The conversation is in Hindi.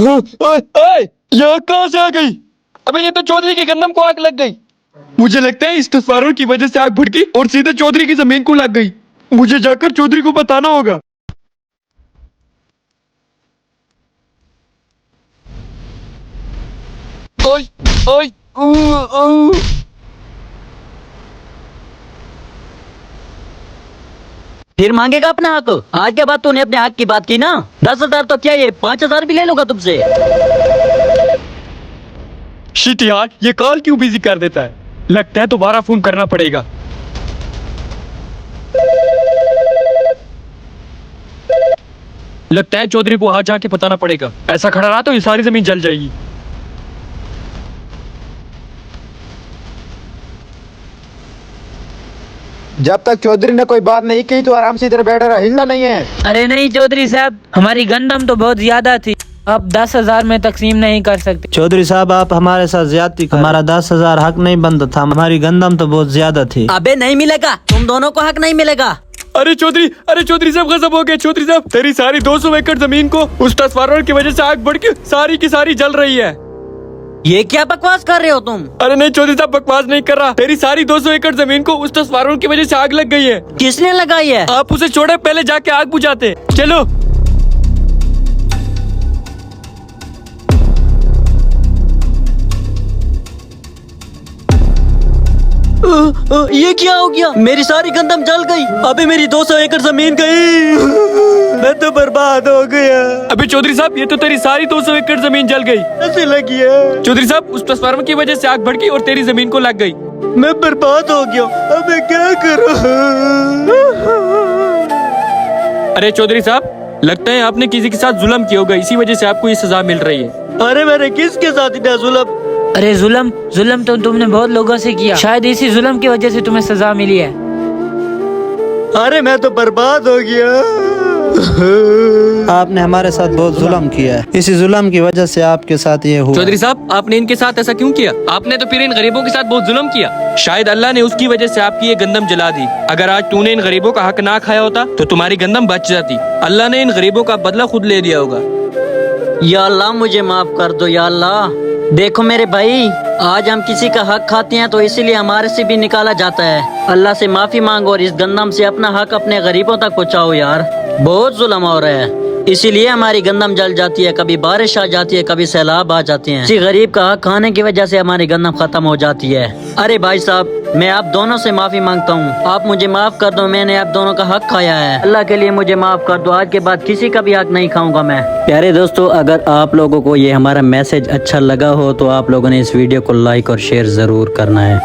यहाँ कहाँ से आ गई? अबे ये तो चौधरी के गंदम को आग लग गई। मुझे लगता है इस तस्वीरों की वजह से आग भड़की और सीधे चौधरी की जमीन को लग गई। मुझे जाकर चौधरी को बताना होगा। ओए ओए फिर मांगेगा अपना हक। आज के बाद तूने अपने हक की बात की ना, 10,000 तो क्या ये 5,000 भी ले लूंगा तुमसे। शिट यार, ये कॉल क्यों बिजी कर देता है? लगता है दोबारा फोन करना पड़ेगा। लगता है चौधरी को वहां जाके बताना पड़ेगा। ऐसा खड़ा रहा तो ये सारी जमीन जल जाएगी। जब तक चौधरी ने कोई बात नहीं की तो आराम से इधर बैठा रहा, हिलना नहीं है। अरे नहीं चौधरी साहब, हमारी गंदम तो बहुत ज्यादा थी, अब 10,000 में तकसीम नहीं कर सकते। चौधरी साहब आप हमारे साथ ज्यादती कर, हमारा 10,000 हक नहीं बनता था, हमारी गंदम तो बहुत ज्यादा थी। अबे नहीं मिलेगा, तुम दोनों को हक नहीं मिलेगा। अरे चौधरी साहब गजब हो गया। चौधरी साहब तेरी सारी 200 एकड़ जमीन को उस ट्रांसफार्मर की वजह से आग बढ़ के सारी की सारी जल रही है। ये क्या बकवास कर रहे हो तुम? अरे नहीं चौधरी साहब, बकवास नहीं कर रहा। तेरी सारी 200 एकड़ जमीन को उस ट्रांसफार्मर की वजह से आग लग गई है। किसने लगाई है? आप उसे छोड़े, पहले जाके आग बुझाते। चलो। ये क्या हो गया? मेरी सारी गंदम जल गई। अबे मेरी 200 एकड़ जमीन गई। मैं तो बर्बाद हो गया। अबे चौधरी साहब, ये तो तेरी सारी 200 एकड़ जमीन जल गई। कैसे लगी है? चौधरी साहब उस ट्रांसफार्मर की वजह से आग भड़की और तेरी जमीन को लग गई। मैं बर्बाद हो गया, अब मैं क्या करूं? अरे चौधरी साहब, लगता है आपने किसी के साथ जुल्म किया होगा, इसी वजह से आपको ये सजा मिल रही है। अरे मैंने किसके साथ इतना जुल्म? अरे जुल्म तो तुमने बहुत लोगों से किया, शायद इसी जुल्म की वजह से तुम्हें सजा मिली है। अरे मैं तो बर्बाद हो गया। आपने हमारे साथ बहुत जुल्म किया है, इसी जुल्म की वजह से आपके साथ ये हुआ। चौधरी साहब आपने इनके साथ ऐसा क्यों किया? आपने तो फिर इन गरीबों के साथ बहुत जुल्म किया। शायद अल्लाह ने उसकी वजह से आपकी ये गंदम जला दी। अगर आज तूने इन गरीबों का हक ना खाया होता तो तुम्हारी गंदम बच जाती। अल्लाह ने इन गरीबों का बदला खुद ले लिया होगा। या अल्लाह मुझे माफ कर दो या अल्लाह। देखो मेरे भाई, आज हम किसी का हक खाते हैं तो इसीलिए हमारे से भी निकाला जाता है। अल्लाह से माफी मांगो और इस गंदम से अपना हक अपने गरीबों तक पहुँचाओ यार। बहुत जुल्म हो रहा है, इसीलिए हमारी गंदम जल जाती है, कभी बारिश आ जाती है, कभी सैलाब आ जाते हैं। किसी गरीब का हक खाने की वजह से हमारी गंदम खत्म हो जाती है। अरे भाई साहब, मैं आप दोनों से माफी मांगता हूँ, आप मुझे माफ कर दो। मैंने आप दोनों का हक खाया है, अल्लाह के लिए मुझे माफ कर दो। आज के बाद किसी का भी हक नहीं खाऊंगा मैं। प्यारे दोस्तों, अगर आप लोगों को ये हमारा मैसेज अच्छा लगा हो तो आप लोगों ने इस वीडियो को लाइक और शेयर जरूर करना है।